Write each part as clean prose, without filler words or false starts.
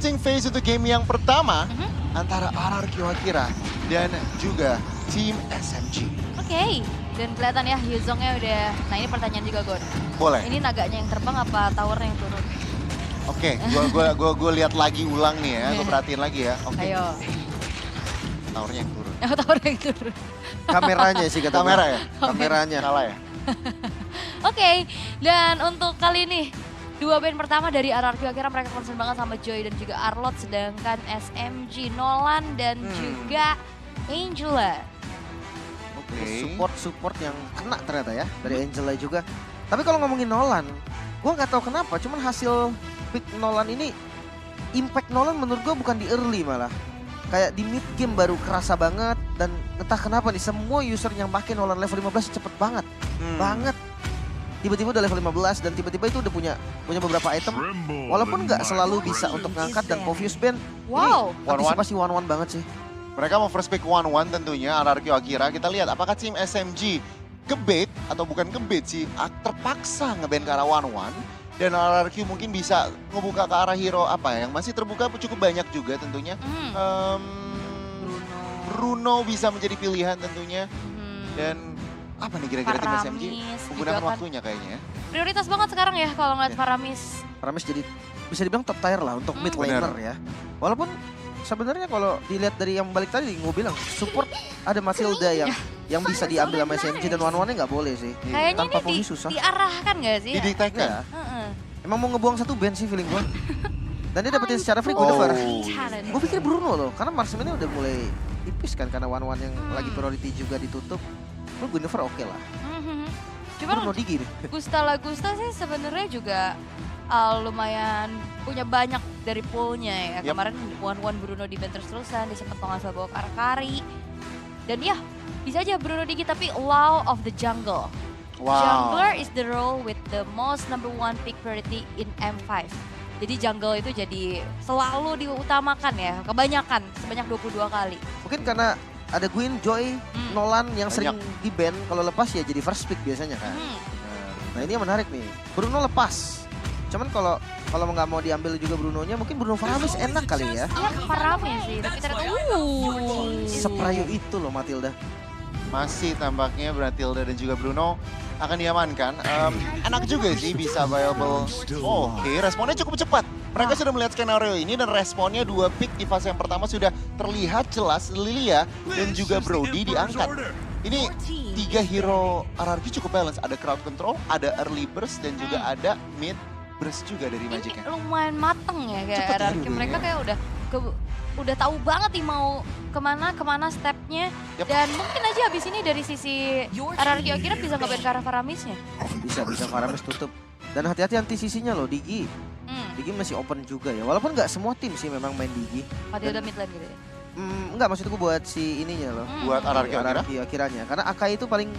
exciting phase untuk game yang pertama antara RRQ Akira dan juga tim SMG. Oke, dan kelihatan ya Hyuzongnya udah, nah ini pertanyaan juga Gon. Boleh. Ini naganya yang terbang apa towernya yang turun? Oke, gua lihat lagi ulang nih ya, gue perhatiin lagi ya. Oke. Ayo. Towernya yang turun. Oh, towernya yang turun. Kameranya sih kata Kamera gua. ya? Kameranya. Salah ya? Oke, dan untuk kali ini dua band pertama dari RRQ akhirnya mereka concern banget sama Joy dan juga Arlot, sedangkan SMG Nolan dan juga Angela. Oke. Support yang kena ternyata ya dari Angela juga. Tapi kalau ngomongin Nolan, gua nggak tahu kenapa, cuman hasil pick Nolan ini, impact Nolan menurut gua bukan di early malah. Kayak di mid game baru kerasa banget dan entah kenapa nih semua user yang pakai Nolan level 15 cepet banget. Banget. Tiba-tiba udah level 15 dan tiba-tiba itu udah punya beberapa item. Walaupun nggak selalu bisa untuk ngangkat dan Povius Band. Wow. Ini antisipasi one-one banget sih. Mereka mau first pick 1-1 tentunya RRQ Akira. Kita lihat apakah tim SMG kebait atau bukan kebait sih, terpaksa ngeband ke arah 1-1. Dan RRQ mungkin bisa ngebuka ke arah hero apa ya, yang masih terbuka cukup banyak juga tentunya. Bruno bisa menjadi pilihan tentunya. Dan apa nih kira-kira tim SMG menggunakan waktunya kayaknya. Prioritas banget sekarang ya kalau ngeliat Faramis. Faramis jadi bisa dibilang top tier lah untuk mid laner ya. Walaupun sebenarnya kalau dilihat dari yang balik tadi gue bilang support ada Matilda yang bisa diambil sama SMG dan one-one-nya nggak boleh sih. Kayaknya Tanpa ini susah. diarahkan gak sih? Didiktekan. Ya. Emang mau ngebuang satu band sih feeling gue. Dan dia dapetin secara free Guinevere. Gue pikir Bruno loh, karena Marksman ini udah mulai tipis kan karena one-one yang lagi priority juga ditutup. Lu Guinevere oke lah. Cuman Bruno Digi nih. Gusta sih sebenarnya juga lumayan punya banyak dari poolnya ya. Kemarin one Bruno di band terus-terusan, dia sempat kalau nggak salah bawa Kari. Dan ya bisa aja Bruno Digi tapi Law of the Jungle. Wow. Jungler is the role with the most number one pick priority in M5. Jadi jungle itu jadi selalu diutamakan ya, kebanyakan, sebanyak 22 kali. Mungkin karena ada Gwyn, Joy, Nolan yang sering di ban, kalau lepas ya jadi first pick biasanya kan. Nah ini yang menarik nih, Bruno lepas. Cuman kalau nggak mau diambil juga Brunonya, mungkin Bruno Faramis enak kali ya. Iya, Faramis sih, tapi ternyata Seprayu itu loh Matilda. Masih tampaknya Matilda dan juga Bruno akan diamankan. Enak juga sih bisa available. Oke, responnya cukup cepat. Mereka sudah melihat skenario ini dan responnya dua pick di fase yang pertama sudah terlihat jelas. Lilia dan juga Brody diangkat. Ini tiga hero RRQ cukup balance. Ada crowd control, ada early burst dan juga ada mid burst juga dari Magicnya. lumayan mateng ya kayak Cepet ya RRQ. dulu Mereka ya. kayak udah tahu banget nih mau kemana stepnya. Dan mungkin aja abis ini dari sisi RRQ akhirnya bisa nge-ban ke arah Faramisnya. Bisa Faramis tutup. Dan hati-hati anti-sisinya loh Digi. Digi masih open juga ya. Walaupun nggak semua tim sih memang main Digi. Matilda mid lane gitu ya. Enggak, maksudku buat si ininya loh. Buat RRQ Akira. RRQ Akiranya. Karena Akai itu paling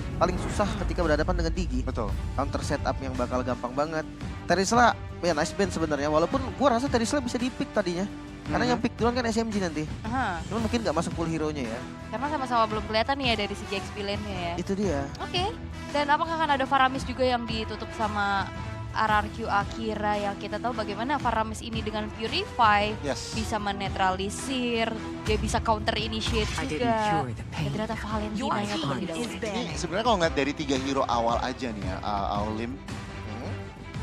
susah ketika berhadapan dengan Digi. Betul. Counter setup yang bakal gampang banget. Terisla ya nice band sebenarnya. Walaupun gua rasa Terisla bisa di-pick tadinya. Karena yang pick duluan kan SMG nanti. Cuman mungkin nggak masuk full hero-nya ya. Karena sama-sama belum kelihatan nih ya dari segi XP lane-nya ya. Itu dia. Oke. Dan apakah akan ada Faramis juga yang ditutup sama RRQ Akira yang kita tahu bagaimana Faramis ini dengan Purify bisa menetralisir, dia bisa counter initiate juga. Dan ternyata Valentina-nya terlebih dahulu. Ini sebenarnya kalau ngeliat dari tiga hero awal aja nih ya, Aulim.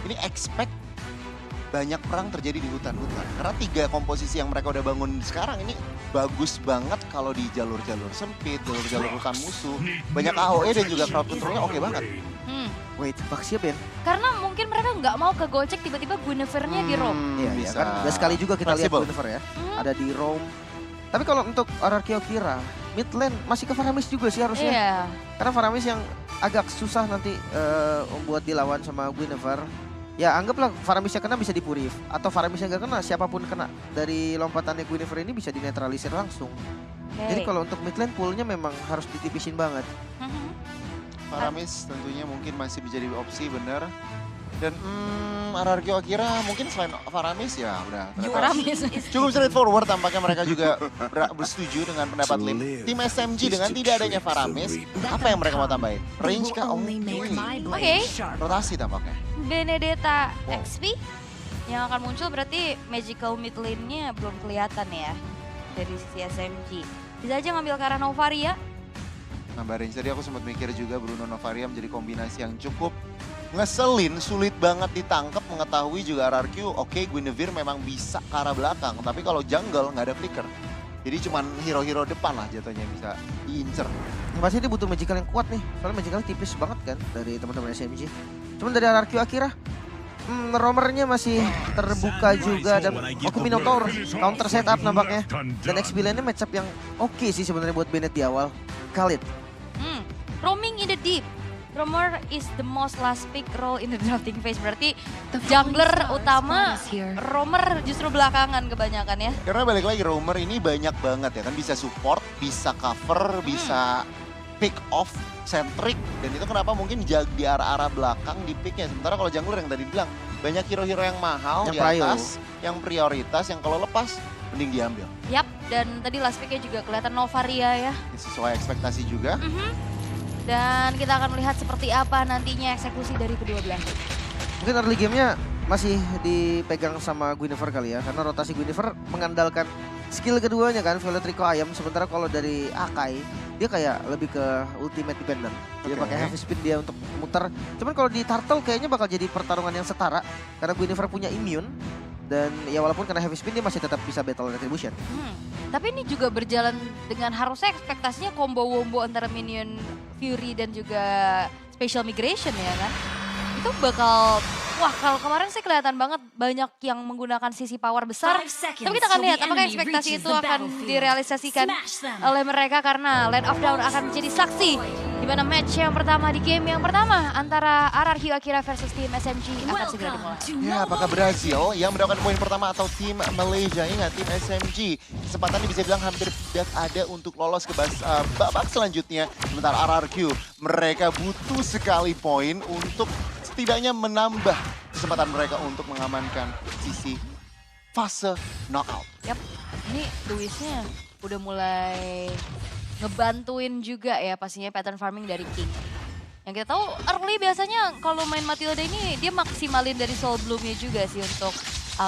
Ini expect banyak perang terjadi di hutan-hutan. Karena tiga komposisi yang mereka udah bangun sekarang ini bagus banget kalau di jalur-jalur sempit, jalur-jalur hutan musuh. Banyak AOE dan juga crowd controlnya oke banget. Wait, Baxia Ben? Karena mungkin mereka nggak mau ke gocek tiba-tiba Guinevere-nya di roam. Iya, bisa. kan udah sekali juga kita lihat Flexible. Guinevere ya. Ada di roam. Tapi kalau untuk RRQ Akira, mid lane masih ke Faramis juga sih harusnya. Iya. Karena Faramis yang agak susah nanti buat dilawan sama Guinevere. Ya anggaplah Faramisnya kena bisa dipurif. Atau Faramisnya nggak kena, siapapun kena dari lompatannya Guinevere ini bisa dinetralisir langsung. Jadi kalau untuk mid lane poolnya memang harus ditipisin banget. Faramis tentunya mungkin masih menjadi opsi bener. Dan RRQ Akira mungkin selain Faramis ya udah. Faramis. Cukup straightforward tampaknya mereka juga bersetuju dengan pendapat Lim. Tim SMG dengan tidak adanya Faramis, apa yang mereka mau tambahin? Range kah? Oke. Rotasi tampaknya. Benedetta XP. Yang akan muncul berarti magical mid lane-nya belum kelihatan ya dari sisi SMG. Bisa aja ngambil ke arah Novaria. Nambah range tadi aku sempat mikir juga Bruno Novaria menjadi kombinasi yang cukup ngeselin, sulit banget ditangkap, mengetahui juga RRQ. Oke, Guinevere memang bisa ke arah belakang, tapi kalau jungle nggak ada flicker. Jadi cuman hero-hero depan lah jatuhnya bisa diincer. Pasti dia butuh magical yang kuat nih, soalnya magical tipis banget kan dari teman-teman SMG. Cuman dari RRQ Akira, roamernya masih terbuka juga dan Oke Minotaur counter setup nampaknya. Dan XP lane-nya matchup yang oke sih sebenarnya buat Bennett di awal. Khalid. Roaming in the deep. Roamer is the most last pick role in the drafting phase. Berarti jungler utama, roamer justru belakangan kebanyakan ya. Karena balik lagi roamer ini banyak banget ya kan. Bisa support, bisa cover, bisa pick off, centric. Dan itu kenapa mungkin di arah-arah belakang di picknya. Sementara kalau jungler yang tadi bilang, banyak hero-hero yang mahal yang di atas, yang prioritas, yang kalau lepas mending diambil. Yap, dan tadi last picknya juga kelihatan Novaria ya. Sesuai ekspektasi juga. Dan kita akan melihat seperti apa nantinya eksekusi dari kedua belah. Mungkin early game-nya masih dipegang sama Guinevere kali ya. Karena rotasi Guinevere mengandalkan skill keduanya kan, Violet Rico Ayam. Sementara kalau dari Akai, dia kayak lebih ke ultimate dependent. Dia pakai heavy spin dia untuk muter. Cuman kalau di Turtle kayaknya bakal jadi pertarungan yang setara. Karena Guinevere punya immune. Dan ya walaupun kena heavy spin dia masih tetap bisa battle retribution. Tapi ini juga berjalan dengan harusnya ekspektasinya combo-wombo antara minion Fury dan juga special migration ya kan. Itu bakal, wah kalau kemarin sih kelihatan banget banyak yang menggunakan sisi power besar. Tapi kita akan lihat apakah ekspektasi itu akan direalisasikan oleh mereka karena Land of Dawn akan menjadi saksi. Di mana match yang pertama di game yang pertama antara RRQ Akira versus tim SMG akan segera dimulai. Ya, apakah Brazil yang mendapatkan poin pertama atau tim Malaysia? Ingat, tim SMG kesempatannya bisa bilang hampir tidak ada untuk lolos ke babak selanjutnya. Sementara RRQ, mereka butuh sekali poin untuk setidaknya menambah kesempatan mereka untuk mengamankan sisi fase knockout. Yap, ini Luisnya udah mulai ngebantuin juga ya pastinya pattern farming dari King. Yang kita tahu early biasanya kalau main Matilda ini dia maksimalin dari Soul Bloom-nya juga sih untuk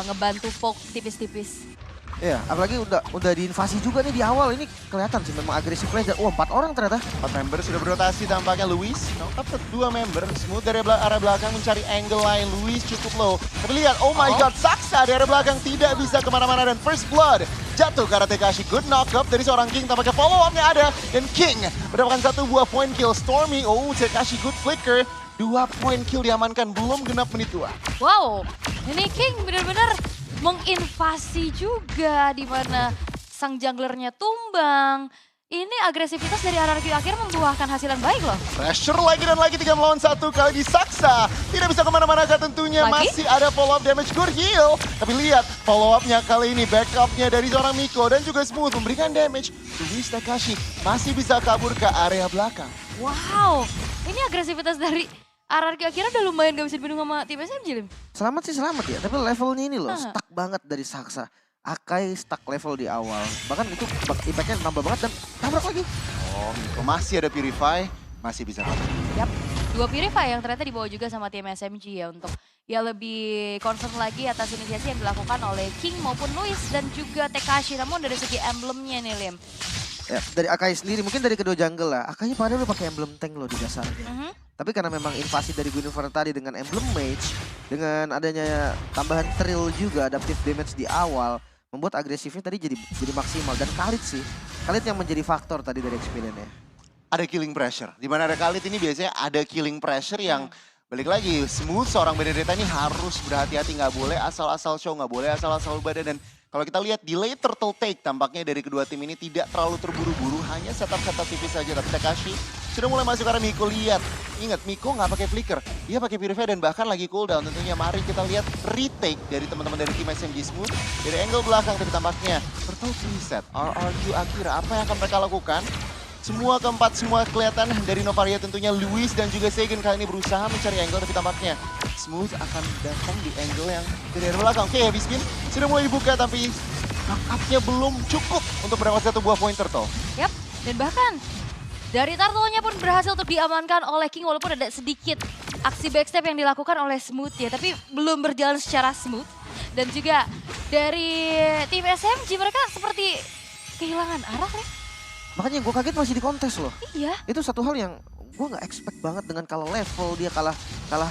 ngebantu poke tipis-tipis. Iya, apalagi udah diinvasi juga nih di awal. Ini kelihatan sih memang agresif player. Wah, 4 orang ternyata. 4 member sudah berotasi tampaknya Luis. Knock-up 2 member. Smooth dari arah belakang mencari angle lain. Luis cukup low. Tapi lihat, oh my god, Saksa dari arah belakang tidak bisa kemana-mana. Dan first blood jatuh ke arah Tekashi. Good knock-up dari seorang King. Tampaknya follow-up-nya ada. Dan King mendapatkan 1 buah point kill. Stormy, oh Tekashi good flicker. 2 point kill diamankan, belum genap menit 2. Wow, ini King benar-benar menginvasi juga di mana sang junglernya tumbang. Ini agresivitas dari RRQ akhirnya membuahkan hasilan baik loh. Pressure lagi dan lagi 3 melawan 1 kali di Saksa. Tidak bisa kemana-mana tentunya, masih ada follow up damage, good heal. Tapi lihat follow up-nya kali ini, backup-nya dari seorang Miko dan juga Smooth memberikan damage. Luis Tekashi masih bisa kabur ke area belakang. Wow, ini agresivitas dari RRQ akhirnya udah lumayan gak bisa dibendung sama tim SMG, Lim. Selamat sih selamat ya, tapi levelnya ini loh stuck banget dari Saksa. Akai stuck level di awal, bahkan itu impactnya nambah banget dan tabrak lagi. Oh, masih ada Purify, masih bisa kabur. Yap, 2 Purify yang ternyata dibawa juga sama tim SMG ya untuk ya lebih concern lagi atas inisiasi yang dilakukan oleh King maupun Luis dan juga Tekashi. Namun dari segi emblemnya nih, Lim. Ya, dari Akai sendiri, mungkin dari kedua jungle lah. Akainya padahal udah pakai emblem tank loh di dasar. Tapi karena memang invasi dari Guinevere tadi dengan emblem mage, dengan adanya tambahan thrill juga, adaptive damage di awal, membuat agresifnya tadi jadi maksimal. Dan Khalid sih, Khalid yang menjadi faktor tadi dari experience-nya. Ada killing pressure, di mana ada Khalid ini biasanya ada killing pressure yang balik lagi, Smooth seorang Benedetta ini harus berhati-hati, nggak boleh asal-asal show, nggak boleh asal-asal badan. Dan kalau kita lihat delay turtle take tampaknya dari kedua tim ini tidak terlalu terburu-buru, hanya setup-setup tipis saja. Tapi Tekashi sudah mulai masuk karena Miko, lihat. Ingat, Miko nggak pakai flicker, dia pakai Purify dan bahkan lagi cooldown. Tentunya mari kita lihat retake dari teman-teman dari tim SMG Smooth. Dari angle belakang tapi tampaknya turtle preset, RRQ Akira, apa yang akan mereka lakukan? Semua keempat, semua kelihatan dari Novaria tentunya. Luis dan juga Segen kali ini berusaha mencari angle tapi tampaknya Smooth akan datang di angle yang dari belakang. Oke, heavy spin sudah mulai dibuka tapi knock-up-nya belum cukup untuk mendapatkan 1 buah point turtle. Yap, dan bahkan dari turtle-nya pun berhasil untuk diamankan oleh King walaupun ada sedikit aksi backstep yang dilakukan oleh Smooth ya. Tapi belum berjalan secara smooth. Dan juga dari tim SMG mereka seperti kehilangan arah ya. Makanya gue kaget masih di kontes loh. Iya. Itu satu hal yang gue nggak expect banget dengan kalah level, dia kalah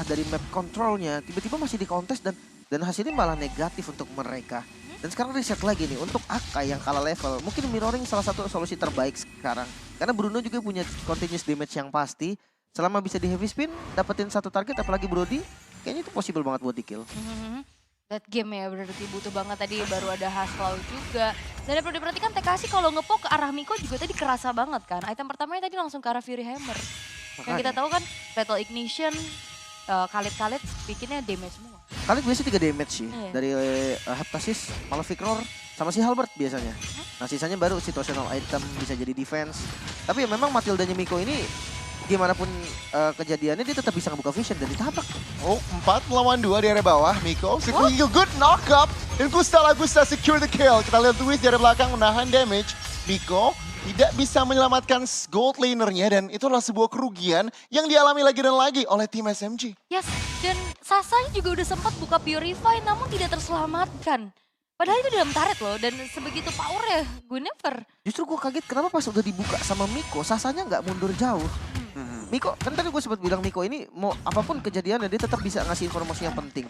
dari map controlnya, tiba-tiba masih di kontes dan hasilnya malah negatif untuk mereka. Dan sekarang reset lagi nih untuk Akai yang kalah level, mungkin mirroring salah satu solusi terbaik sekarang. Karena Bruno juga punya continuous damage yang pasti, selama bisa di heavy spin, dapetin satu target apalagi Brody, kayaknya itu possible banget buat di kill. That game ya berarti butuh banget tadi, baru ada Haslau juga. Dan yang perlu diperhatikan TKC kalau ngepok ke arah Miko juga tadi kerasa banget kan. Item pertamanya tadi langsung ke arah Fury Hammer. Yang kita tahu kan Battle Ignition, Khalid bikinnya damage semua. Khalid biasanya 3 damage sih, dari Heptasis, Malefic Roar, sama si Halberd biasanya. Nah sisanya baru situational item bisa jadi defense. Tapi ya memang Matildanya Miko ini gimana pun kejadiannya dia tetap bisa ngebuka vision dan ditabrak. Oh, 4 melawan 2 di area bawah. Miko secure good knock up. Dan Gusta secure the kill. Kita lihat Luis di area belakang menahan damage. Miko tidak bisa menyelamatkan gold lanernya dan itu adalah sebuah kerugian yang dialami lagi dan lagi oleh tim SMG. Yes, dan Sasanya juga udah sempat buka Purify namun tidak terselamatkan. Padahal itu dalam turret loh dan sebegitu powernya Guinevere. Justru gue kaget kenapa pas udah dibuka sama Miko, Sasanya nggak mundur jauh. Miko, kan tadi gue sempat bilang Miko ini mau apapun kejadiannya dia tetap bisa ngasih informasi yang penting.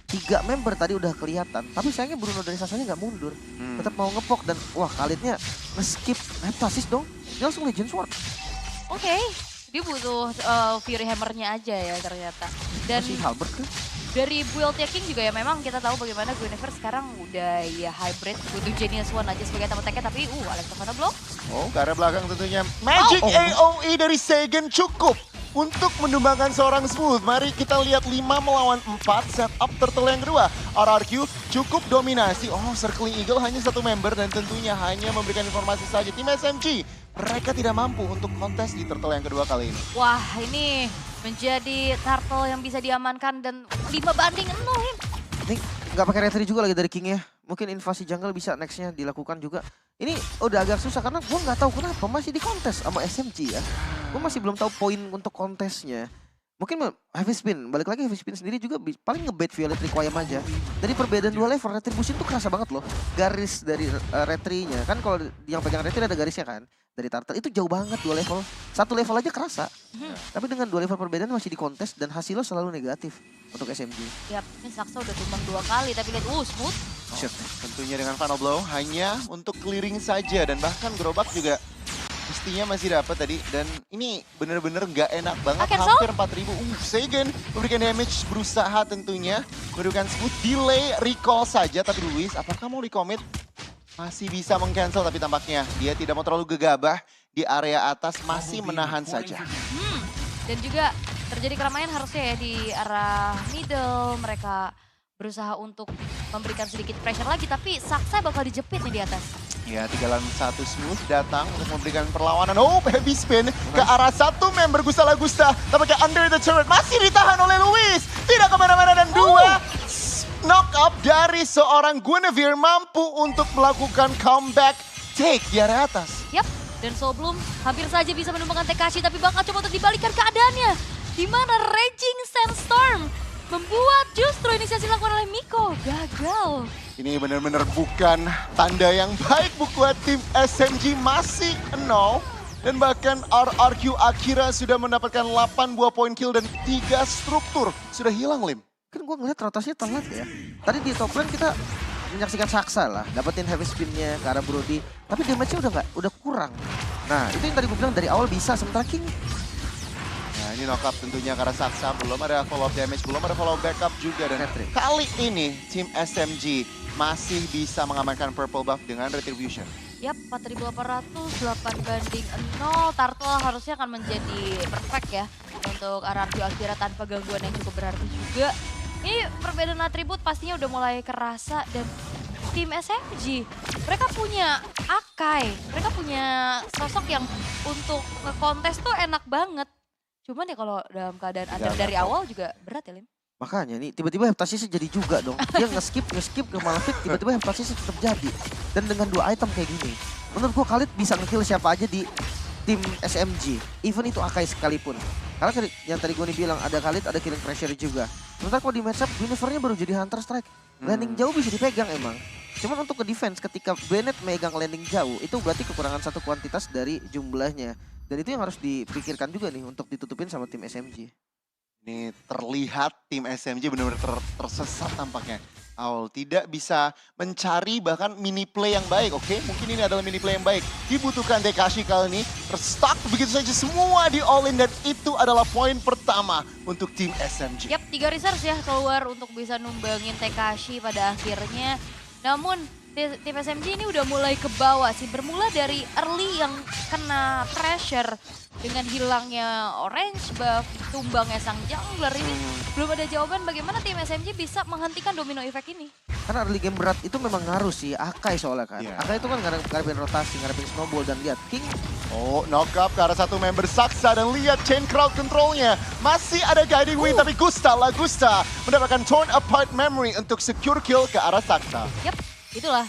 3 member tadi udah kelihatan, tapi sayangnya Bruno dari Sasanya nggak mundur. Tetap mau ngepok dan wah Khalidnya nge-skip Heptasis dong. Dia langsung Legend Sword. Oke, dia butuh Fury Hammer-nya aja ya ternyata. Dan masih Halberd kan? dari build-nya King juga ya memang kita tahu bagaimana Guinevere sekarang udah ya hybrid. Butuh Genius One aja sebagai teman-temannya tapi Alexavana block. Oh, ke arah belakang tentunya. Magic AOE dari Segen cukup untuk menumbangkan seorang Smooth. Mari kita lihat 5 melawan 4 setup turtle yang kedua. RRQ cukup dominasi. Oh, Circling Eagle hanya 1 member dan tentunya hanya memberikan informasi saja. Tim SMG, mereka tidak mampu untuk kontes di turtle yang kedua kali ini. Wah, ini menjadi turtle yang bisa diamankan dan 5-0 ya. Ini nggak pakai retry juga lagi dari King ya. Mungkin invasi jungle bisa nextnya dilakukan juga. Ini udah agak susah karena gue nggak tahu kenapa masih di kontes sama SMG ya. Gue masih belum tahu poin untuk kontesnya. Mungkin heavy spin, balik lagi heavy spin sendiri juga paling ngebait Violet Requiem aja. Dari perbedaan 2 level, Retribution tuh kerasa banget loh. Garis dari retry-nya, kan kalau yang pegang retry ada garisnya kan. Dari Turtle itu jauh banget 2 level. 1 level aja kerasa. Tapi dengan 2 level perbedaan masih di kontes dan hasilnya selalu negatif untuk SMG. Yap, ini Saksa udah tumbang 2 kali tapi lihat smooth. Tentunya dengan final blow hanya untuk clearing saja dan bahkan gerobak juga mestinya masih dapat tadi dan ini bener-bener nggak enak banget. Hampir 4.000. Segen memberikan damage, berusaha tentunya memberikan smooth delay recall saja tapi Luis apakah mau recommit? Masih bisa meng-cancel tapi tampaknya dia tidak mau terlalu gegabah di area atas, masih menahan saja. Dan juga terjadi keramaian harusnya ya di arah middle, mereka berusaha untuk memberikan sedikit pressure lagi tapi Saksa bakal dijepit nih di atas. Ya, 3 lawan 1 Smooth datang untuk memberikan perlawanan. Oh, heavy spin ke arah 1 member Gusta. Tampaknya under the turret masih ditahan oleh Luis. Tidak kemana-mana dan 2 knock up dari seorang Guinevere mampu untuk melakukan comeback take di area atas. Yap, dan Soblum hampir saja bisa menumbangkan TKC tapi bakal coba untuk dibalikkan keadaannya. Di mana Raging Sandstorm membuat justru inisiasi dilakukan oleh Miko gagal. Ini benar-benar bukan tanda yang baik buat tim SMG, masih 0. Dan bahkan RRQ Akira sudah mendapatkan 8 buah poin kill dan 3 struktur sudah hilang, Lim. Kan gue ngeliat rotasinya telat ya. Tadi di top lane kita menyaksikan Saksa lah, dapetin heavy spin-nya ke arah Brody. Tapi damage-nya udah kurang. Nah itu yang tadi gue bilang dari awal bisa, sementara King. Nah ini knock up tentunya karena Saksa belum ada follow up damage, belum ada follow backup juga. Dan kali ini tim SMG masih bisa mengamankan purple buff dengan Retribution. Yap, 4.800, 8-0. Turtle harusnya akan menjadi perfect ya untuk RRQ Akira tanpa gangguan yang cukup berarti juga. Ini perbedaan atribut pastinya udah mulai kerasa dan tim SMG, mereka punya Akai, mereka punya sosok yang untuk nge-kontes tuh enak banget. Cuman ya kalau dalam keadaan ada dari awal juga berat ya, Lim. Makanya nih tiba-tiba Heptasis jadi juga dong. Dia nge-skip ke Malefic, tiba-tiba Heptasis tetap jadi. Dan dengan 2 item kayak gini, menurut gua Khalid bisa nge-kill siapa aja di tim SMG. Even itu Akai sekalipun. Karena yang tadi gue nih bilang ada Khalid, ada killing pressure juga. Sementara kalau di matchup, Guinevere-nya baru jadi Hunter Strike. Landing jauh bisa dipegang emang. Cuman untuk ke defense ketika Bennett megang landing jauh itu berarti kekurangan satu kuantitas dari jumlahnya. Dan itu yang harus dipikirkan juga nih untuk ditutupin sama tim SMG. Ini terlihat tim SMG benar-benar tersesat tampaknya. Aul tidak bisa mencari bahkan mini play yang baik. Oke, mungkin ini adalah mini play yang baik. Dibutuhkan Tekashi kali ini. Terstuck begitu saja semua di all in. Dan itu adalah poin pertama untuk tim SMG. Yap, 3 resource ya keluar untuk bisa numbangin Tekashi pada akhirnya. Namun tim SMG ini udah mulai ke bawah sih. Bermula dari early yang kena pressure dengan hilangnya orange buff, tumbangnya sang jungler ini. Belum ada jawaban bagaimana tim SMG bisa menghentikan domino effect ini. Karena early game berat itu memang ngaruh sih Akai soalnya kan. Akai itu kan ngarepin rotasi, ngarepin snowball dan lihat King. Oh, knock up ke arah satu member Saksa dan lihat chain crowd controlnya. Masih ada guiding wing tapi Gusta mendapatkan torn apart memory untuk secure kill ke arah Saksa. Yap, itulah.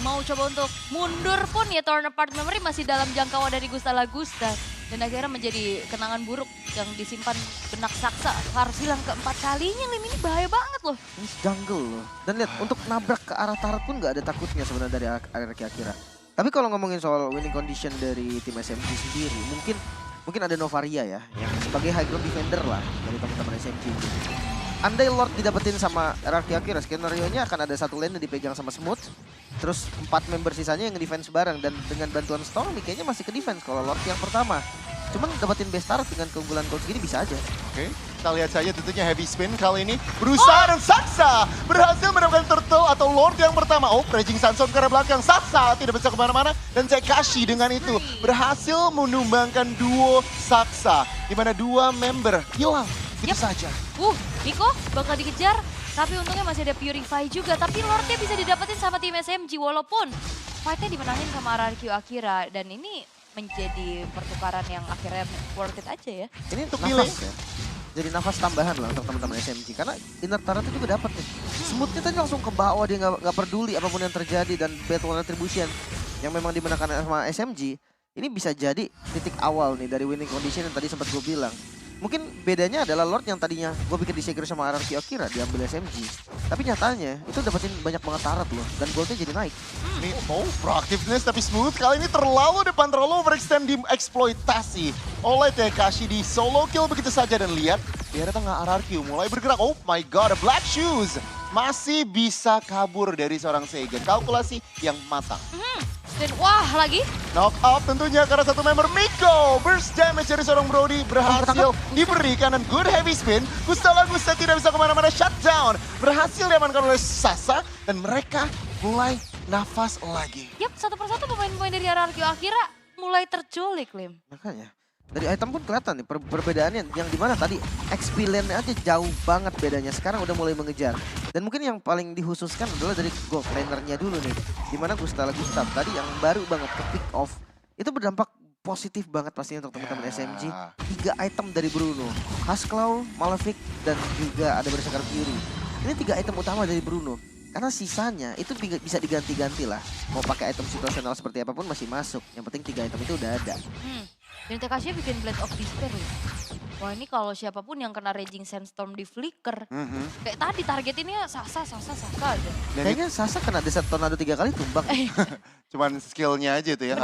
Mau coba untuk mundur pun ya torn apart memory masih dalam jangkauan dari Gusta. Dan akhirnya menjadi kenangan buruk yang disimpan benak Saksa. Harus hilang keempat kalinya, Lim, ini bahaya banget loh. Ini jungle loh. Dan lihat untuk nabrak ke arah turret pun nggak ada takutnya sebenarnya dari Araki Akira. Tapi kalau ngomongin soal winning condition dari tim SMG sendiri, mungkin ada Novaria ya, yang sebagai high ground defender lah dari teman-teman SMG. Andai Lord didapetin sama Araki Akira, skenario-nya akan ada satu lane yang dipegang sama Smooth. Terus 4 member sisanya yang nge-defense bareng. Dan dengan bantuan Stormy kayaknya masih ke-defense kalau Lord yang pertama. Cuman dapetin best turret dengan keunggulan gold segini bisa aja. Oke, kita lihat saja tentunya heavy spin kali ini. Berusaha dan Saksa berhasil mendapatkan turtle atau Lord yang pertama. Oh, Raging Sandstorm ke arah belakang. Saksa tidak bisa kemana-mana. Dan Tekashi dengan itu berhasil menumbangkan duo Saksa. Di mana 2 member hilang. Itu saja. Nico bakal dikejar. Tapi untungnya masih ada Purify juga. Tapi Lordnya bisa didapetin sama tim SMG. Walaupun fightnya dimenangin sama RRQ Akira. Dan ini menjadi pertukaran yang akhirnya worth it aja ya. Ini untuk nafas ya. Jadi nafas tambahan lah untuk teman-teman SMG. Karena inner turret juga dapat nih. Smoothnya tadi langsung ke bawah. Dia nggak peduli apapun yang terjadi. Dan Battle Retribution yang memang dimenangkan sama SMG. Ini bisa jadi titik awal nih dari winning condition yang tadi sempat gue bilang. Mungkin bedanya adalah Lord yang tadinya gue pikir disegre sama RRQ Akira diambil SMG. Tapi nyatanya itu dapetin banyak banget turret loh. Dan goldnya jadi naik. Ini proactiveness tapi Smooth kali ini terlalu depan, terlalu overextend dieksploitasi oleh Tekashi di solo kill begitu saja. Dan lihat di arah tengah RRQ mulai bergerak. Oh my god, Black Shoes masih bisa kabur dari seorang Seigen. Kalkulasi yang matang. Dan wah lagi. Knock up tentunya karena satu member Miko. Burst damage dari seorang Brody berhasil diberikan dan good heavy spin. Gusta tidak bisa kemana-mana, shutdown. Berhasil diamankan oleh Sasa dan mereka mulai nafas lagi. Yap, satu persatu pemain-pemain dari RRQ Akira mulai terculik, Lim. Makanya. Dari item pun kelihatan nih perbedaannya yang dimana tadi XP lane-nya aja jauh banget bedanya. Sekarang udah mulai mengejar. Dan mungkin yang paling dihususkan adalah dari gold laner-nya dulu nih. Dimana Gustav tadi yang baru banget ke pick off. Itu berdampak positif banget pastinya untuk teman-teman SMG. 3 item dari Bruno. Husklow, Malefic, dan juga ada Berserker Fury. Ini 3 item utama dari Bruno. Karena sisanya itu bisa diganti-ganti lah. Mau pakai item situasional seperti apapun masih masuk. Yang penting 3 item itu udah ada. Dan Tekashi bikin Blade of Despair ya. Wah ini kalau siapapun yang kena Raging Sandstorm di flicker. Kayak tadi target ini ya Sasa aja. Kayaknya Sasa kena Desert Tornado 3 kali tumbang. Cuman skillnya aja tuh ya.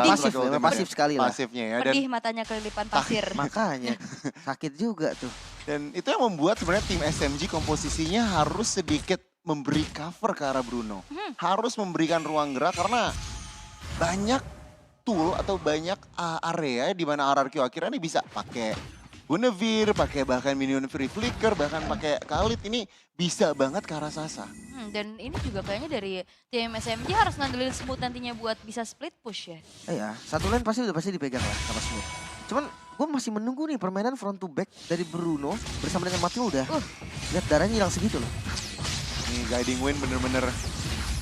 Pasif sekali lah. Pasifnya ya. Pedih matanya kelilipan pasir. Makanya sakit juga tuh. Dan itu yang membuat sebenarnya tim SMG komposisinya harus sedikit memberi cover ke arah Bruno. Harus memberikan ruang gerak karena banyak tool atau banyak area di mana RRQ akhirnya ini bisa pakai Guinevere, pakai bahkan minion free flicker, bahkan pakai Khalid. Ini bisa banget ke arah Sasa. Dan ini juga kayaknya dari tim SMG harus ngandelin Smooth nantinya buat bisa split push ya. Iya, satu lane pasti dipegang lah sama Smooth. Cuman gue masih menunggu nih permainan front to back dari Bruno bersama dengan Matilda. Lihat darahnya hilang segitu loh. Ini guiding win bener-bener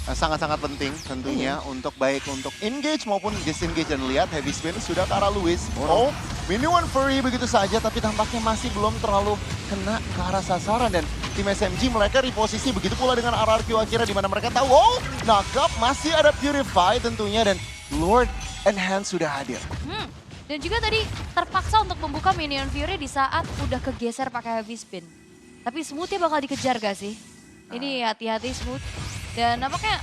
sangat-sangat penting tentunya untuk baik untuk engage maupun disengage. Dan lihat heavy spin sudah ke arah Lewis. Oh, minion free begitu saja tapi tampaknya masih belum terlalu kena ke arah sasaran. Dan tim SMG mereka reposisi begitu pula dengan RRQ akhirnya di mana mereka tahu knock up masih ada Purify tentunya dan Lord Enhance sudah hadir. Dan juga tadi terpaksa untuk membuka minion fury di saat udah kegeser pakai heavy spin. Tapi Smoothnya bakal dikejar gak sih? Ini hati-hati Smooth. Dan nampaknya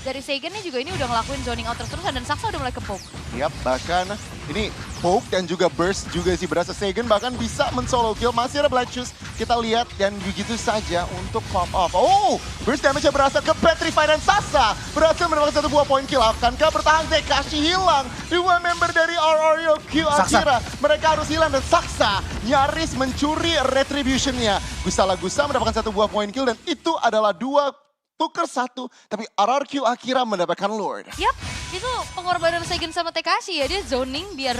dari Seigen nih juga ini udah ngelakuin zoning out terus-terusan dan Saksa udah mulai ke poke. Yap, bahkan ini poke dan juga burst juga sih berasa Seigen bahkan bisa men-solo kill. Masih ada Black Shoes, kita lihat dan begitu saja untuk pop off. Oh, burst damage-nya berasa ke Petrify dan Saksa. Berhasil mendapatkan 1 buah poin kill. Akankah bertahan? Tekashi hilang. 2 member dari RRQ Akira. Mereka harus hilang dan Saksa nyaris mencuri retribution-nya. Gusta mendapatkan 1 buah poin kill dan itu adalah 2 tuker 1, tapi RRQ Akira mendapatkan Lord. Yap, itu pengorbanan Seigen sama Tekashi ya. Dia zoning biar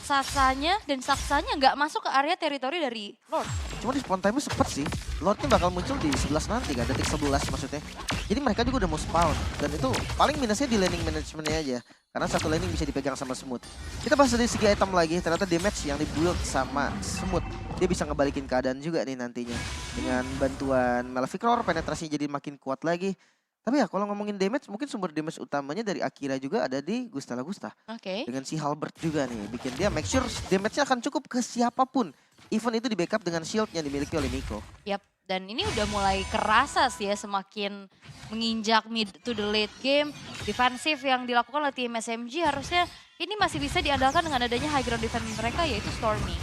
Saksanya dan Saksanya nggak masuk ke area teritori dari Lord. Cuma di spawn time-nya cepet sih. Lordnya bakal muncul di 11 nanti kan, detik 11 maksudnya. Jadi mereka juga udah mau spawn. Dan itu paling minusnya di laning management-nya aja. Karena satu laning bisa dipegang sama Smooth. Kita bahas dari segi item lagi, ternyata damage yang di-build sama Smooth. Dia bisa ngebalikin keadaan juga nih nantinya. Dengan bantuan Maleficor, penetrasinya jadi makin kuat lagi. Tapi ya kalau ngomongin damage, mungkin sumber damage utamanya dari Akira juga ada di Gusta Lagusta. Oke. Dengan si Halberd juga nih, bikin dia make sure damage-nya akan cukup ke siapapun. Even itu di backup dengan shield yang dimiliki oleh Miko. Yap, dan ini udah mulai kerasa sih ya semakin menginjak mid to the late game. Defensif yang dilakukan oleh tim SMG harusnya ini masih bisa diandalkan dengan adanya high ground defense mereka yaitu Stormy.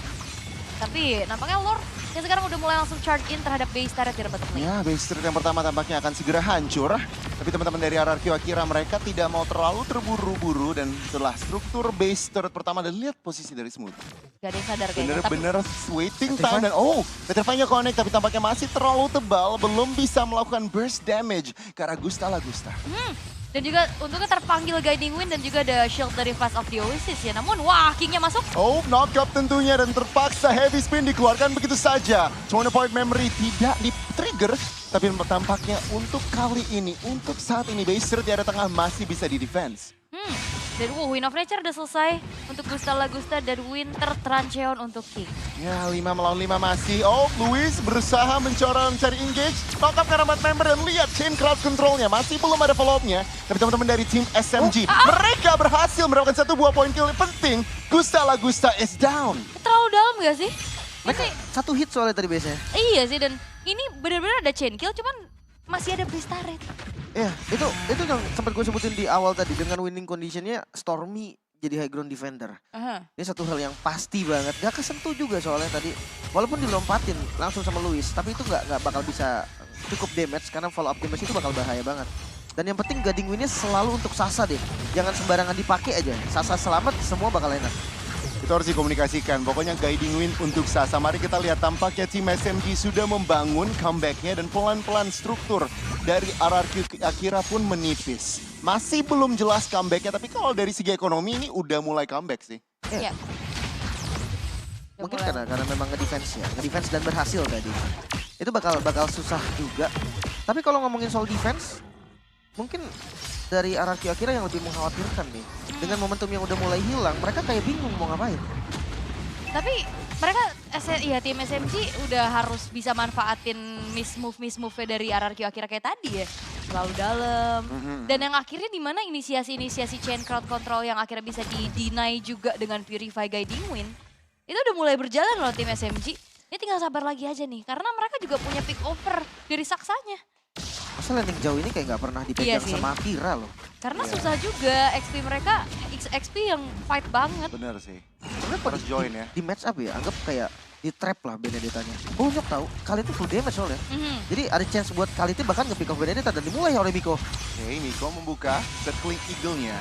Tapi nampaknya Lord yang sekarang udah mulai langsung charge in terhadap base turret di bottom lane. Ya, base turret yang pertama tampaknya akan segera hancur. Tapi teman-teman dari RRQ Akira mereka tidak mau terlalu terburu-buru dan setelah struktur base turret pertama dan lihat posisi dari Smooth. Gak ada yang sadar kayaknya. Bener-bener waiting time dan Petrify-nya connect tapi tampaknya masih terlalu tebal. Belum bisa melakukan burst damage ke arah Gusta Lagusta. Dan juga untungnya terpanggil Guiding Wind dan juga ada shield dari Fast of the Oasis ya. Namun wah, King-nya masuk. Oh, knock up tentunya dan terpaksa heavy spin dikeluarkan begitu saja. 20 point memory tidak di-trigger. Tapi tampaknya untuk kali ini, untuk saat ini base turret di area tengah masih bisa di-defense. Dan Wind of Nature udah selesai untuk Gusta Lagusta dan Winter Trancheon untuk King. Ya, 5 melawan 5 masih. Oh, Luis berusaha mencari engage. Knock up karena 4 member dan lihat chain crowd controlnya. Masih belum ada follow-up-nya. Tapi teman-teman dari tim SMG, mereka berhasil mendapatkan 1 buah poin kill penting. Gusta Lagusta is down. Terlalu dalam gak sih? Mereka satu hit soalnya tadi biasanya. Iya sih, dan ini benar-benar ada chain kill, cuman masih ada Breeze turret. Ya, itu yang sempat gue sebutin di awal tadi. Dengan winning conditionnya Stormy jadi high ground defender. Ini satu hal yang pasti banget. Gak kesentuh juga soalnya tadi. Walaupun dilompatin langsung sama Luis, tapi itu gak bakal bisa cukup damage karena follow up damage itu bakal bahaya banget. Dan yang penting guarding win-nya selalu untuk Sasa deh. Jangan sembarangan dipakai aja. Sasa selamat, semua bakal enak. Itu harus dikomunikasikan. Pokoknya guiding win untuk Sasa. Mari kita lihat tampaknya tim SMG sudah membangun comeback-nya dan pelan-pelan struktur dari RRQ Akira pun menipis. Masih belum jelas comeback-nya, tapi kalau dari segi ekonomi ini udah mulai comeback sih. Iya. Mungkin karena memang ngedefense dan berhasil tadi. Itu bakal susah juga. Tapi kalau ngomongin soal defense, mungkin dari RRQ Akira yang lebih mengkhawatirkan nih. Dengan momentum yang udah mulai hilang, mereka kayak bingung mau ngapain. Tapi mereka, tim SMG udah harus bisa manfaatin miss move dari RRQ Akira kayak tadi ya. Terlalu dalam. Dan yang akhirnya dimana inisiasi chain crowd control yang akhirnya bisa di-deny juga dengan Purify Guiding Wind. Itu udah mulai berjalan loh tim SMG. Ini tinggal sabar lagi aja nih, karena mereka juga punya pick over dari Saksanya. Masa landing jauh ini kayak nggak pernah dipegang sama Akira loh. Karena susah juga, XP mereka XP yang fight banget. Bener sih. Sebenarnya Harus join ya. Di match up ya, anggap kayak di trap lah Benedetta-nya. Bonyok tahu, kali itu full damage soalnya. Jadi ada chance buat kali itu bahkan nge-pick off Benedetta dan dimulai oleh Miko. Oke, Miko membuka circling eagle-nya.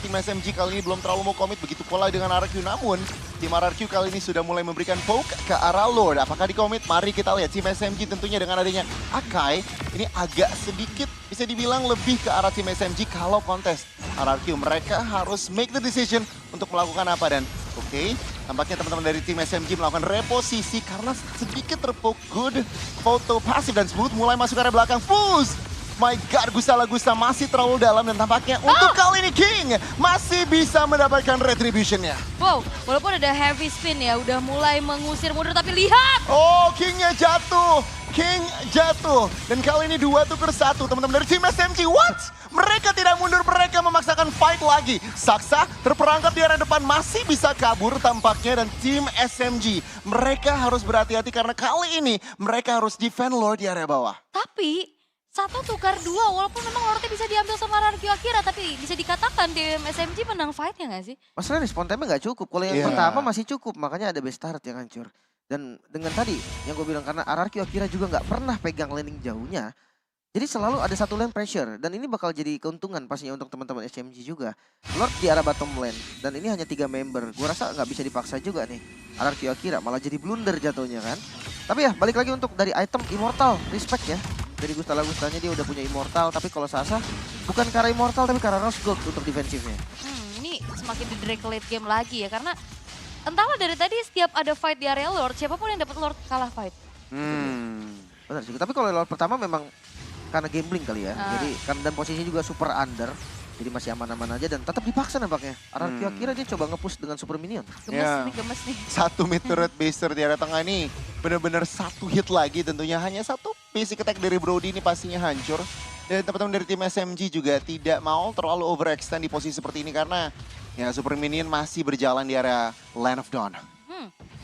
Tim SMG kali ini belum terlalu mau komit, begitu pola dengan RRQ. Namun, tim RRQ kali ini sudah mulai memberikan poke ke arah Lord. Apakah dikomit? Mari kita lihat. Tim SMG tentunya dengan adanya Akai, ini agak sedikit bisa dibilang lebih ke arah tim SMG kalau kontes. RRQ mereka harus make the decision untuk melakukan apa dan oke, tampaknya teman-teman dari tim SMG melakukan reposisi karena sedikit terpoke. Good foto pasif dan Smooth mulai masuk ke area belakang. Fuse! My God, Gusta Lagusta masih terlalu dalam dan tampaknya untuk kali ini King masih bisa mendapatkan retribution-nya. Wow, walaupun ada heavy spin ya, udah mulai mengusir mundur tapi lihat! Oh, King-nya jatuh! King jatuh. Dan kali ini 2 tuker 1, teman-teman dari tim SMG. What? Mereka tidak mundur, mereka memaksakan fight lagi. Saksa terperangkap di area depan, masih bisa kabur tampaknya. Dan tim SMG, mereka harus berhati-hati karena kali ini mereka harus defend Lord di area bawah. Tapi 1 tukar 2 walaupun memang Lordnya bisa diambil sama RRQ Akira tapi bisa dikatakan tim SMG menang fight-nya gak sih? Masalahnya respon time-nya gak cukup. Kalau yang pertama masih cukup, makanya ada base start yang hancur. Dan dengan tadi yang gue bilang karena RRQ Akira juga gak pernah pegang laning jauhnya. Jadi selalu ada satu lane pressure dan ini bakal jadi keuntungan pastinya untuk teman-teman SMG juga. Lord di arah bottom lane dan ini hanya 3 member. Gue rasa nggak bisa dipaksa juga nih. RRQ Akira malah jadi blunder jatuhnya kan. Tapi ya balik lagi untuk dari item Immortal, respect ya. Dari Gustala-Gustanya dia udah punya Immortal, tapi kalau Sasa bukan karena Immortal tapi karena Rose Gold untuk defensifnya. Ini semakin di drag late game lagi ya karena entahlah dari tadi setiap ada fight di area Lord, siapapun yang dapat Lord kalah fight. Benar sih, tapi kalau Lord pertama memang karena gambling kali ya. Jadi dan posisinya juga super under. Jadi masih aman-aman aja dan tetap dipaksa nampaknya. RRQ Akira dia coba nge-push dengan super minion. Gemes nih. 1 mid turret baser di area tengah nih. Benar-benar 1 hit lagi tentunya. Hanya 1 basic attack dari Brody ini pastinya hancur. Dan teman-teman dari tim SMG juga tidak mau terlalu overextend di posisi seperti ini. Karena ya super minion masih berjalan di area Land of Dawn.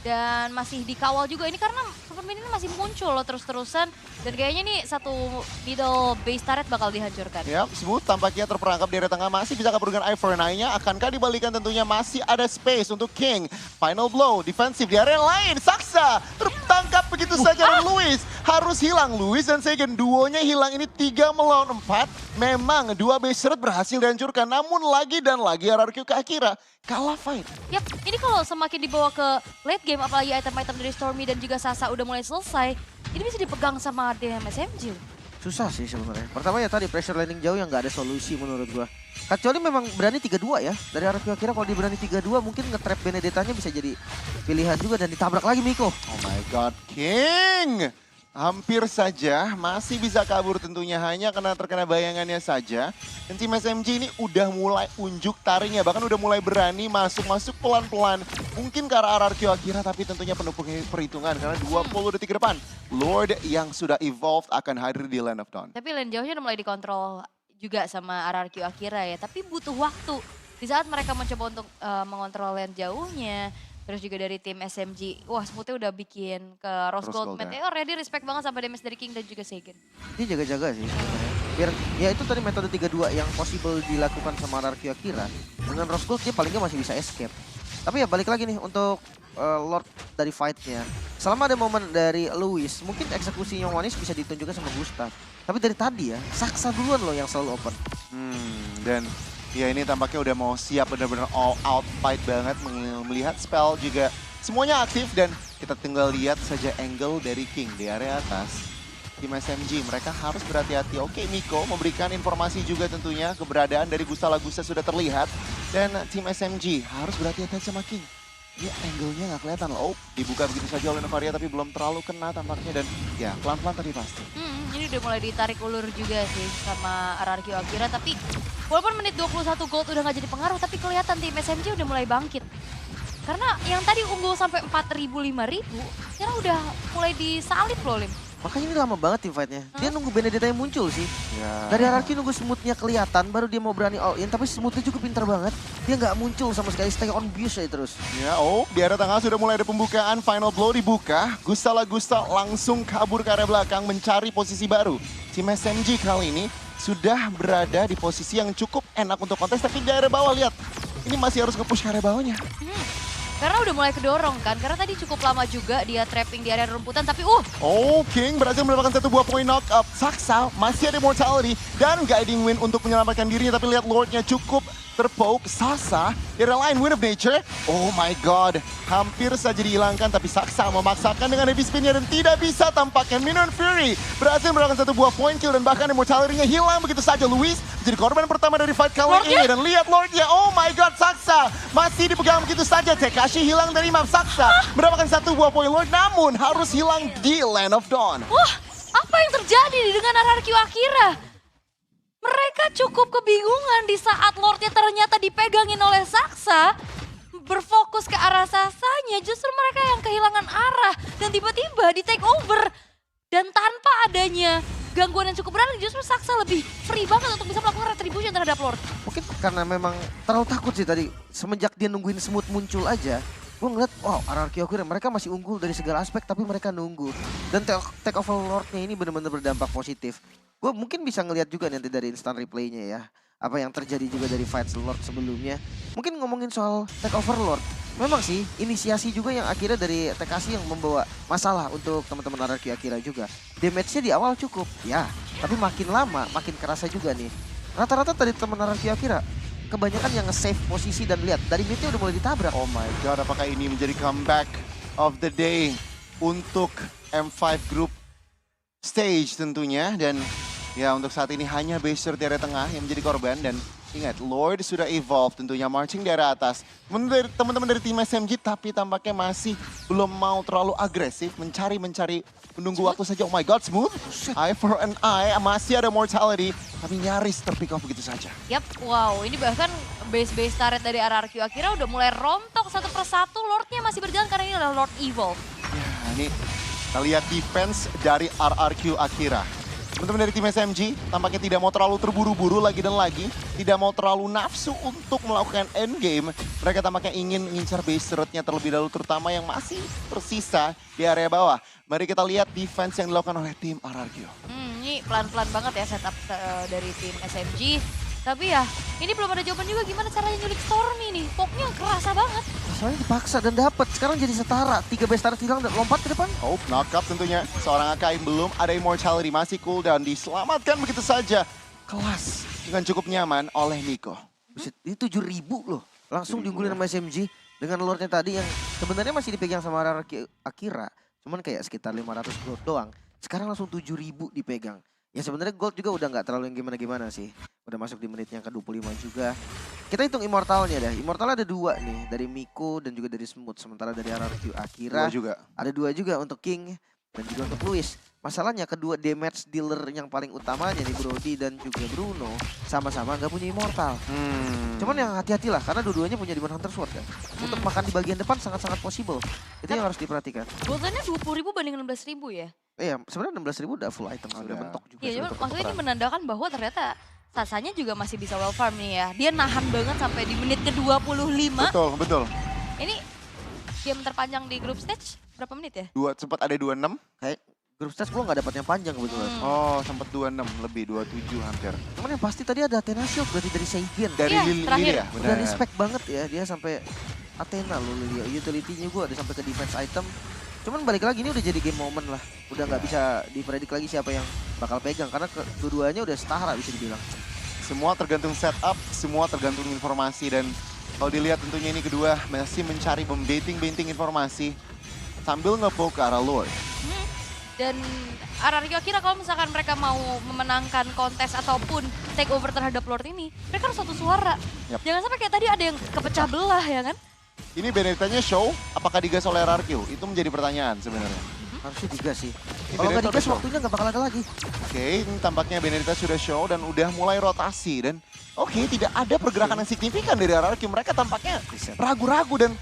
Dan masih dikawal juga ini karena super minion masih muncul loh terus-terusan. Dan kayaknya nih 1 middle base turret bakal dihancurkan. Yap, Smooth tampaknya terperangkap di area tengah. Masih bisa kabur dengan Eye for an Eye-nya. Akankah dibalikan tentunya masih ada space untuk King. Final blow, defensif di area lain. Saksa tertangkap begitu saja dan Luis harus hilang. Luis dan Segen duonya hilang ini 3 melawan 4. Memang 2 base turret berhasil dihancurkan. Namun lagi dan lagi RRQ ke Akira kalah fight. Yap, ini kalau semakin dibawa ke late game apalagi item-item dari Stormy dan juga Sasa udah mulai selesai, ini bisa dipegang sama tim SMG. Susah sih sebenarnya. Pertama ya tadi pressure landing jauh yang nggak ada solusi menurut gua. Kecuali memang berani 3-2 ya. Dari RRQ Akira kalau dia berani 3-2 mungkin nge-trap Benedetta-nya bisa jadi pilihan juga dan ditabrak lagi Miko. Oh my god, King! Hampir saja, masih bisa kabur tentunya hanya karena terkena bayangannya saja. Dan tim SMG ini udah mulai unjuk taringnya, bahkan udah mulai berani masuk-masuk pelan-pelan. Mungkin ke arah RRQ Akira tapi tentunya penuh perhitungan karena 20 detik ke depan. Lord yang sudah evolved akan hadir di Land of Dawn. Tapi lane jauhnya udah mulai dikontrol juga sama RRQ Akira ya, tapi butuh waktu. Di saat mereka mencoba untuk mengontrol lane jauhnya, terus juga dari tim SMG, wah Smoothnya udah bikin ke Rose Gold Meteor ya, dia respect banget sama damage dari King dan juga Segen. Dia jaga-jaga sih sebenarnya. Biar ya itu tadi metode 3-2 yang possible dilakukan sama RRQ Akira. Dengan Rose Gold dia paling nggak masih bisa escape. Tapi ya balik lagi nih untuk Lord dari fight-nya. Selama ada momen dari Luis, mungkin eksekusinya manis bisa ditunjukkan sama Gustav. Tapi dari tadi ya, Saksa duluan loh yang selalu open. Dan ya ini tampaknya udah mau siap benar-benar all out fight banget. Melihat spell juga semuanya aktif dan kita tinggal lihat saja angle dari King di area atas. Tim SMG mereka harus berhati-hati. Oke, Miko memberikan informasi juga tentunya keberadaan dari Gustala-Gusta sudah terlihat. Dan tim SMG harus berhati-hati sama King. Ya angle-nya nggak kelihatan loh. Dibuka begitu saja oleh Novaria tapi belum terlalu kena tampaknya. Dan ya pelan-pelan tapi pasti. Ini udah mulai ditarik ulur juga sih sama RRQ Akira. Tapi walaupun menit 21 gold udah nggak jadi pengaruh. Tapi kelihatan tim SMG udah mulai bangkit. Karena yang tadi unggul sampai 4.000, 5.000. Sekarang udah mulai disalip loh Lim. Makanya ini lama banget tim fight-nya. Dia nunggu Benedetta yang muncul sih. Ya. Dari RRQ nunggu Smooth-nya kelihatan, baru dia mau berani all in. Tapi Smooth-nya juga pintar banget. Dia nggak muncul sama sekali, stay on base aja terus. Ya, di area tengah sudah mulai ada pembukaan. Final blow dibuka. Gustala-Gusta langsung kabur ke area belakang mencari posisi baru. Tim SMG kali ini sudah berada di posisi yang cukup enak untuk kontes. Tapi di area bawah, lihat. Ini masih harus nge-push ke area bawahnya. Karena udah mulai kedorong kan, karena tadi cukup lama juga dia trapping di area rumputan, tapi King berhasil mendapatkan 1 buah poin knock up. Saksa masih ada mortality dan guiding win untuk menyelamatkan dirinya, tapi lihat Lordnya cukup terpoke. Sasa di area lain, Win of Nature. Oh my god, hampir saja dihilangkan tapi Saksa memaksakan dengan heavy spinnya dan tidak bisa tampaknya. Minion Fury berhasil mendapatkan 1 buah point kill dan bahkan immortality-nya hilang begitu saja. Luis menjadi korban pertama dari fight kali ini dan lihat Lordnya. Oh my god, Saksa masih dipegang begitu saja. Tekashi hilang dari map. Saksa mendapatkan 1 buah poin Lord namun harus hilang di Land of Dawn. wah apa yang terjadi dengan RRQ Akira? Mereka cukup kebingungan di saat Lordnya ternyata dipegangin oleh Saksa. Berfokus ke arah Sasanya, justru mereka yang kehilangan arah. Dan tiba-tiba di take over. Dan tanpa adanya gangguan yang cukup berarti, justru Saksa lebih free banget untuk bisa melakukan retribution terhadap Lord. Mungkin karena memang terlalu takut sih tadi. Semenjak dia nungguin Smooth muncul aja, gue ngeliat, wow, RRQ Akira mereka masih unggul dari segala aspek tapi mereka nunggu. Dan take over Lord-nya ini benar-benar berdampak positif. Gue mungkin bisa ngeliat juga nanti dari instant replay-nya ya. Apa yang terjadi juga dari fight Lord sebelumnya. Mungkin ngomongin soal take over Lord. Memang sih inisiasi juga yang akhirnya dari TKC yang membawa masalah untuk teman-teman RRQ Akira juga. Damage-nya di awal cukup, ya. Tapi makin lama makin kerasa juga nih. Rata-rata dari teman RRQ Akira kebanyakan yang nge-save posisi dan lihat dari mid-nya udah mulai ditabrak. Oh my god, apakah ini menjadi comeback of the day untuk M5 Group stage tentunya. Dan ya untuk saat ini hanya Baser di area tengah yang menjadi korban. Dan ingat, Lord sudah evolve tentunya marching dari atas. Teman-teman dari tim SMG tapi tampaknya masih belum mau terlalu agresif. Mencari, menunggu waktu saja. Oh my god, Smooth. Eye for an eye, masih ada mortality. Tapi nyaris terpick off begitu saja. Yap, wow, ini bahkan base turret dari RRQ Akira udah mulai rontok satu persatu. Lordnya masih berjalan karena ini adalah Lord Evolve. Ya, ini kita lihat defense dari RRQ Akira. Teman-teman dari tim SMG tampaknya tidak mau terlalu terburu-buru lagi dan lagi. Tidak mau terlalu nafsu untuk melakukan endgame. Mereka tampaknya ingin mengincar base turretnya terlebih dahulu, terutama yang masih tersisa di area bawah. Mari kita lihat defense yang dilakukan oleh tim RRQ. Ini pelan-pelan banget ya setup dari tim SMG. Tapi ya, ini belum ada jawaban juga gimana caranya nyulik Stormy nih. Poknya kerasa banget. Soalnya dipaksa dan dapat. Sekarang jadi setara. 3 base turret hilang dan lompat ke depan. Oh, knock up tentunya. Seorang AKI belum ada immortality, masih cooldown. Diselamatkan begitu saja. Kelas dengan cukup nyaman oleh Nico. Ini 7.000 loh. Langsung diunggulin sama SMG. Dengan lordnya tadi yang sebenarnya masih dipegang sama RRQ Akira. Cuman kayak sekitar 500 gold doang. Sekarang langsung 7.000 dipegang. Ya sebenarnya gold juga udah nggak terlalu yang gimana-gimana sih. Udah masuk di menit yang ke-25 juga. Kita hitung immortalnya dah. Immortalnya ada 2 nih. Dari Miko dan juga dari Smooth. Sementara dari RRQ Akira ada 2 juga untuk King dan juga untuk Luis. Masalahnya kedua damage dealer yang paling utamanya nih Brody dan juga Bruno sama-sama nggak punya immortal. Cuman yang hati-hatilah karena dua-duanya punya Demon Hunter Sword kan. Untuk makan di bagian depan sangat-sangat possible. Itu yang harus diperhatikan. Goldnya 20.000 banding 16.000 ya? Iya, sebenarnya 16.000 udah full item, sudah bentok juga. Iya, maksudnya ini menandakan bahwa ternyata Sasanya juga masih bisa well farm nih ya. Dia nahan banget sampai di menit ke-25. Betul. Ini game terpanjang di group stage berapa menit ya? Sempat ada 26. Kayak grup stage gue gak dapet yang panjang kebetulan. Oh, sempat 26 lebih, 27 hampir. Cuman yang pasti tadi ada Athena Shield berarti dari Saigen. Dari Lily ya? Udah respect banget ya, dia sampai Athena loh Lily. Utility-nya gue ada sampai ke defense item. Cuman balik lagi ini udah jadi game moment lah. Udah nggak bisa dipredik lagi siapa yang bakal pegang. Karena kedua-duanya udah setara bisa dibilang. Semua tergantung setup, semua tergantung informasi. Dan kalau dilihat tentunya ini kedua masih mencari membenting informasi. Sambil nge-poke ke arah Lord. Dan RRQ Akira kalau misalkan mereka mau memenangkan kontes ataupun take over terhadap Lord ini, mereka harus satu suara. Jangan sampai kayak tadi ada yang kepecah belah ya kan? Ini Benedictanya show, apakah digas oleh RRQ? Itu menjadi pertanyaan sebenarnya. Harusnya digas sih. Kalau nggak digas waktunya nggak bakal ada lagi. Oke, ini tampaknya Benedicta sudah show dan udah mulai rotasi. Dan tidak ada pergerakan yang signifikan dari RRQ. Mereka tampaknya ragu-ragu dan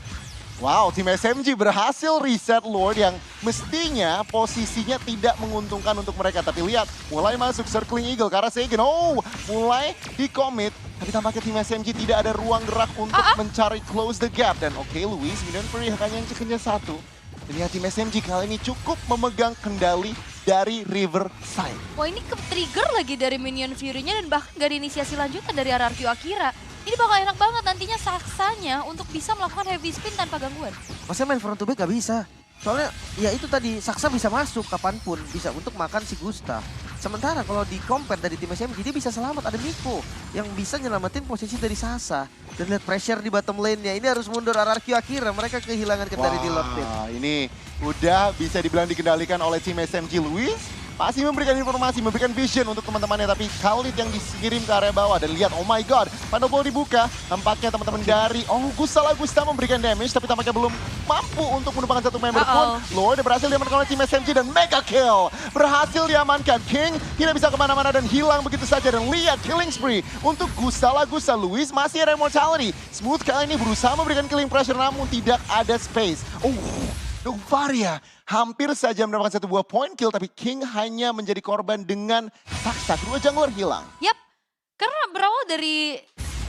wow, tim SMG berhasil reset Lord yang mestinya posisinya tidak menguntungkan untuk mereka. Tapi lihat, mulai masuk circling Eagle karena Saigen. Oh, mulai di-commit. Tapi tampaknya tim SMG tidak ada ruang gerak untuk mencari close the gap. Dan Luis, Minion Fury hanya ceknya satu. Dan lihat tim SMG kali ini cukup memegang kendali dari Riverside. Wah, ini ke-trigger lagi dari Minion Fury-nya dan bahkan gak ada inisiasi lanjutan dari RRQ Akira. Ini bakal enak banget nantinya Saksanya untuk bisa melakukan heavy spin tanpa gangguan. Masa main front to back gak bisa. Soalnya ya itu tadi, Saksa bisa masuk kapanpun, bisa untuk makan si Gustav. Sementara kalau di compare dari tim SMG dia bisa selamat, ada Miko yang bisa nyelamatin posisi dari Sasa. Dan lihat pressure di bottom lane-nya, ini harus mundur RRQ Akira, mereka kehilangan kendali di lord lane. Ini udah bisa dibilang dikendalikan oleh tim SMG. Luis masih memberikan informasi, memberikan vision untuk teman-temannya. Tapi Khalid yang dikirim ke area bawah. Dan lihat, oh my god, Pandobol dibuka. Tampaknya teman-teman dari Gusta memberikan damage. Tapi tampaknya belum mampu untuk menumpangkan satu member pun. Lord berhasil diamankan oleh tim SMG dan mega kill. Berhasil diamankan. King tidak bisa kemana-mana dan hilang begitu saja. Dan lihat killing spree untuk Gusta. Luis masih ada immortality. Smooth kali ini berusaha memberikan killing pressure namun tidak ada space. Novaria hampir saja mendapatkan satu buah point kill, tapi King hanya menjadi korban dengan Saksa. Kedua jungler hilang. Yap, karena berawal dari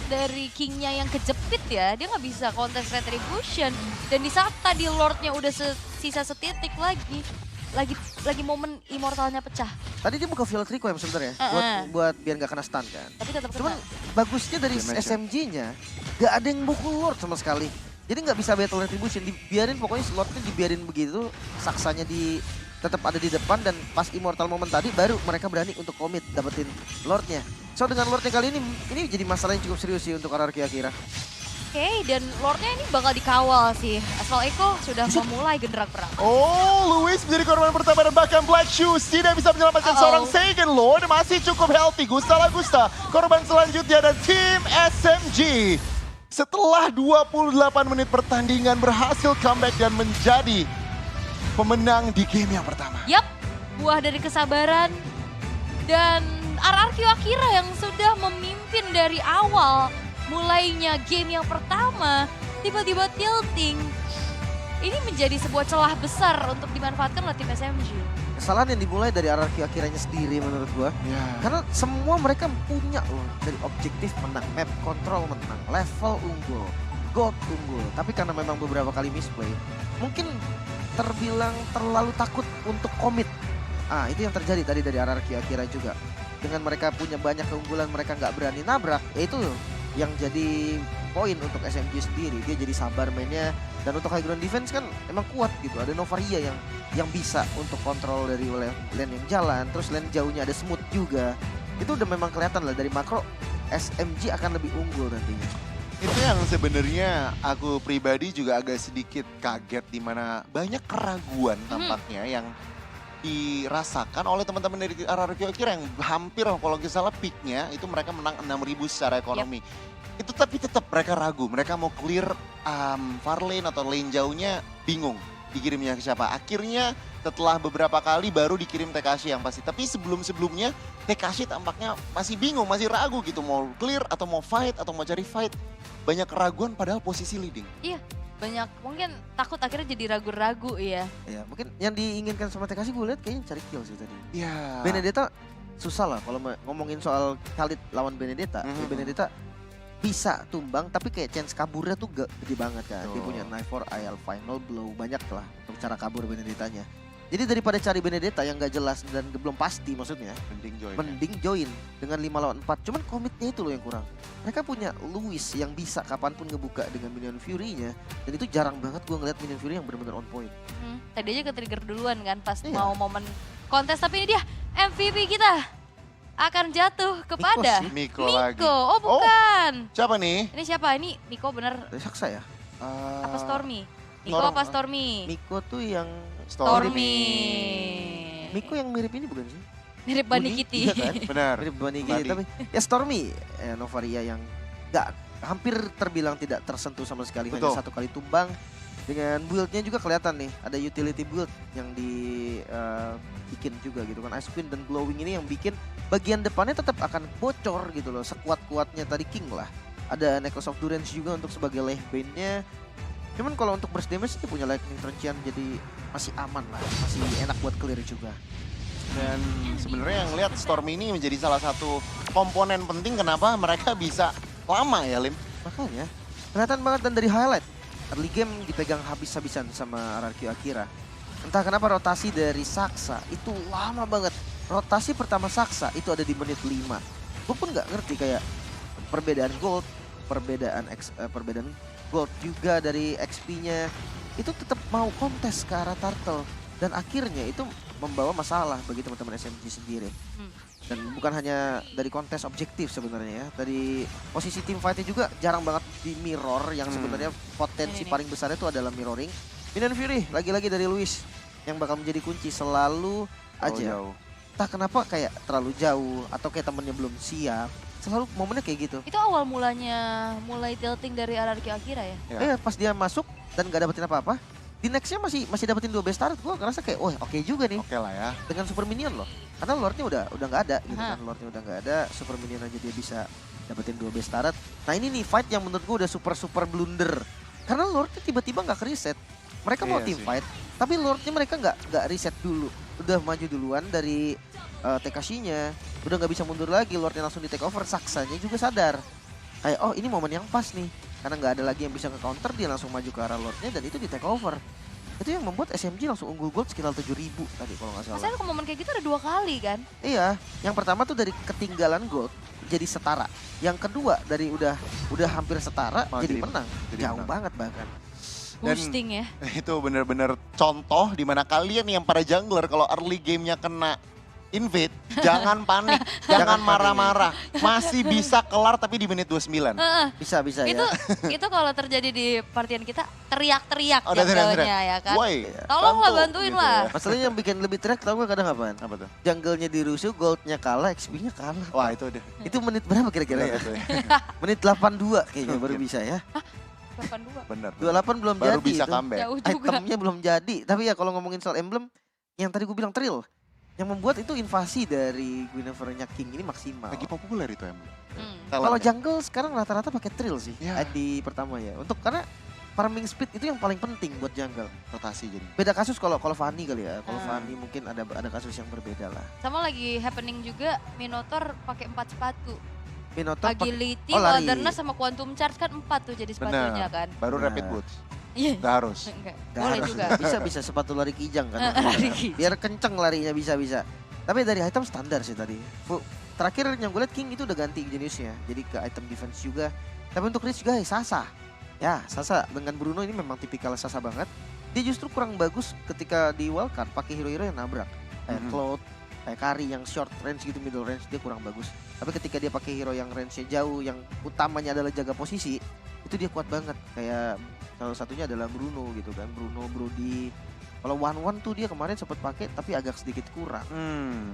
dari King-nya yang kejepit ya, dia nggak bisa contest Retribution. Dan di saat tadi Lord-nya udah sisa setitik lagi momen immortalnya pecah. Tadi dia buka Violet Requiem sebenarnya buat biar nggak kena stun kan. Tapi tetap kena. Cuman bagusnya dari SMG-nya nggak ada yang mukul Lord sama sekali. Jadi nggak bisa battle retribution, dibiarin pokoknya slotnya dibiarin begitu, saksanya tetap ada di depan dan pas immortal moment tadi baru mereka berani untuk komit dapetin Lordnya. So dengan Lordnya kali ini jadi masalah yang cukup serius sih untuk RRQ Akira. Oke, dan Lordnya ini bakal dikawal sih. Asal Eko sudah memulai genderang perang. Oh, Luis menjadi korban pertama dan bahkan Black Shoes tidak bisa menyelamatkan seorang Saiyan Lord. Masih cukup healthy, Gusta Lagusta korban selanjutnya dan tim SMG. Setelah 28 menit pertandingan berhasil comeback dan menjadi pemenang di game yang pertama. Yap, buah dari kesabaran dan RRQ Akira yang sudah memimpin dari awal. Mulainya game yang pertama, tiba-tiba tilting. Ini menjadi sebuah celah besar untuk dimanfaatkan oleh tim SMG. Kesalahan yang dimulai dari RRQ Akiranya sendiri menurut gua. Karena semua mereka punya loh. Dari objektif menang, map control menang, level unggul, gold unggul. Tapi karena memang beberapa kali misplay, mungkin terbilang terlalu takut untuk komit. Itu yang terjadi tadi dari RRQ Akira juga. Dengan mereka punya banyak keunggulan, mereka nggak berani nabrak. Itu yang jadi poin untuk SMG sendiri. Dia jadi sabar mainnya. Dan untuk high ground defense kan emang kuat gitu. Ada Novaria yang bisa untuk kontrol dari lane yang jalan. Terus lane jauhnya ada Smooth juga. Itu udah memang kelihatan lah dari makro SMG akan lebih unggul nantinya. Itu yang sebenarnya aku pribadi juga agak sedikit kaget di mana banyak keraguan tampaknya yang dirasakan oleh teman-teman dari RRQ Akira yang hampir kalau nggak salah peak-nya itu mereka menang 6.000 secara ekonomi. Itu tapi tetap mereka ragu, mereka mau clear far lane atau lane jauhnya bingung dikirimnya ke siapa. Akhirnya setelah beberapa kali baru dikirim Tekashi yang pasti. Tapi sebelum-sebelumnya Tekashi tampaknya masih bingung, masih ragu gitu mau clear atau mau fight atau mau cari fight. Banyak keraguan padahal posisi leading. Iya, banyak mungkin takut akhirnya jadi ragu-ragu ya. Iya, mungkin yang diinginkan sama Tekashi gue lihat kayaknya cari kill sih tadi. Iya. Benedetta susah lah kalau ngomongin soal Khalid lawan Benedetta. Benedetta bisa tumbang tapi kayak chance kaburnya tuh gede banget kan. Dia punya knife for IL final blow, banyak lah untuk cara kabur Benedettanya. Jadi daripada cari Benedetta yang gak jelas dan belum pasti maksudnya, mending join dengan 5 lawan 4. Cuman komitnya itu loh yang kurang. Mereka punya Luis yang bisa kapanpun ngebuka dengan Minion Fury-nya. Dan itu jarang banget gue ngeliat Minion Fury yang benar-benar on point. Tadi aja ke-trigger duluan kan pas mau momen kontes. Tapi ini dia MVP kita akan jatuh kepada Miko lagi. Oh bukan. Siapa nih? Ini siapa? Ini Miko bener. Saksa ya? Apa Stormy? Miko apa Stormy? Miko tuh yang... Stormy. Miko yang mirip ini bukan sih? Mirip Bunny Kitty. Iya kan? Benar. Mirip Bunny Kitty. Tapi ya Stormy, Novaria yang hampir terbilang tidak tersentuh sama sekali. Hanya satu kali tumbang. Dengan build-nya juga kelihatan nih. Ada utility build yang dibikin juga gitu kan. Ice Queen dan Glowing ini yang bikin bagian depannya tetap akan bocor gitu loh. Sekuat-kuatnya tadi King lah. Ada Necklace of Durance juga untuk sebagai lane bane-nya. Cuman kalau untuk burst damage dia punya Lightning Trencian jadi masih aman lah. Masih enak buat clear juga. Dan sebenarnya yang lihat Storm ini menjadi salah satu komponen penting kenapa mereka bisa lama ya Lim. Makanya kelihatan banget dan dari highlight. Early game dipegang habis-habisan sama RRQ Akira. Entah kenapa rotasi dari Saksa itu lama banget. Rotasi pertama Saksa itu ada di menit 5. Gue pun nggak ngerti kayak perbedaan gold, perbedaan gold juga dari XP-nya. Itu tetap mau kontes ke arah Turtle. Dan akhirnya itu membawa masalah bagi teman-teman SMG sendiri. Dan bukan hanya dari kontes objektif sebenarnya ya. Dari posisi tim fight-nya juga jarang banget di mirror. Yang sebenarnya potensi paling besar itu adalah mirroring. Minion Fury lagi-lagi dari Luis. Yang bakal menjadi kunci selalu aja. Entah kenapa kayak terlalu jauh atau kayak temennya belum siap. Selalu momennya kayak gitu. Itu awal mulai tilting dari RRQ Akira ya? Pas dia masuk dan gak dapetin apa-apa. Di nextnya masih dapetin 2 best start, gue ngerasa kayak, oke juga nih. Oke lah ya. Dengan Super Minion loh. Karena Lordnya udah gak ada gitu kan. Lordnya udah gak ada, Super Minion aja dia bisa dapetin 2 best start. Nah ini nih fight yang menurut gue udah super blunder. Karena Lordnya tiba-tiba gak ke-reset. Mereka mau team fight, tapi Lordnya mereka gak reset dulu. Udah maju duluan dari Tekashi-nya. Udah gak bisa mundur lagi, Lordnya langsung di take over. Saksanya juga sadar. Kayak oh ini momen yang pas nih. Karena nggak ada lagi yang bisa nge-counter, dia langsung maju ke arah Lordnya dan itu di take over. Itu yang membuat SMG langsung unggul gold sekitar 7.000 tadi kalau nggak salah. Masalahnya momen kayak gitu ada 2 kali kan? Iya, yang pertama tuh dari ketinggalan gold jadi setara. Yang kedua dari udah hampir setara jadi menang. Jauh banget bahkan. Boosting ya. Itu bener-bener contoh dimana kalian yang para jungler kalau early gamenya kena invade, jangan panik, jangan marah-marah. Masih bisa kelar tapi di menit 29. Bisa ya. Itu kalau terjadi di partian kita teriak-teriak udah junglernya ya kan. Woi, tolonglah bantuin gitu lah. ya. Masalahnya yang bikin lebih teriak tau gak kadang apaan? Apa tuh? Jungle-nya dirusuh, gold-nya kalah, XP-nya kalah. Wah itu udah. Itu menit berapa kira-kira ya? Menit 82 kayaknya baru bisa ya. 82. Bener. 28 belum Baru jadi bisa itu. comeback. Jauh juga. Itemnya belum jadi. Tapi ya kalau ngomongin soal emblem, yang tadi gue bilang Trill. Yang membuat itu invasi dari Guinevere-nya King ini maksimal. Lagi populer itu emblem. Kalau jungle sekarang rata-rata pakai Trill sih Ya. di pertama ya. Untuk karena farming speed itu yang paling penting buat jungle. Rotasi jadi. Beda kasus kalau Fanny kali ya. Kalau Fanny mungkin ada kasus yang berbeda lah. Sama lagi happening juga Minotaur pakai 4 sepatu. Minotaur Agility, lari. Wilderness sama Quantum Charge kan 4 tuh jadi sepatunya kan. Baru Nah. rapid boots. Iya. Gak harus. Enggak. Nggak Boleh harus. juga. Bisa sepatu lari kijang kan. Lari kijang. Biar kenceng larinya bisa. Tapi dari item standar sih tadi. Terakhir yang gue liat King itu udah ganti jenisnya. Jadi ke item defense juga. Tapi untuk Rich guys, Sasa. Ya Sasa dengan Bruno ini memang tipikal Sasa banget. Dia justru kurang bagus ketika di wildcard pakai hero-hero yang nabrak. Kayak Cloud, kayak Kari yang short range gitu, middle range dia kurang bagus. Tapi ketika dia pakai hero yang range-nya jauh, yang utamanya adalah jaga posisi, itu dia kuat banget. Kayak salah satunya adalah Bruno gitu kan. Bruno, Brody. Kalau one tuh dia kemarin sempat pakai tapi agak sedikit kurang.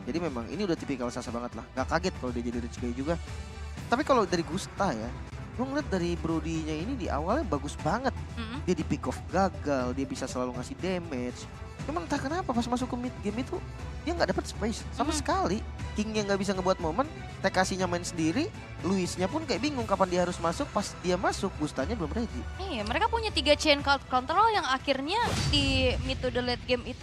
Jadi memang ini udah tipikal Sasa banget lah. Gak kaget kalau dia jadi rich guy juga. Tapi kalau dari Gusta ya, gue ngeliat dari Brody-nya ini di awalnya bagus banget. Dia di pick off gagal, dia bisa selalu ngasih damage. Cuman entah kenapa pas masuk ke mid game itu dia nggak dapat space sama sekali. King-nya nggak bisa ngebuat momen, TKC-nya main sendiri, Luis-nya pun kayak bingung kapan dia harus masuk. Pas dia masuk, Gustanya belum ready. Iya, mereka punya 3 chain control yang akhirnya di mid to the late game itu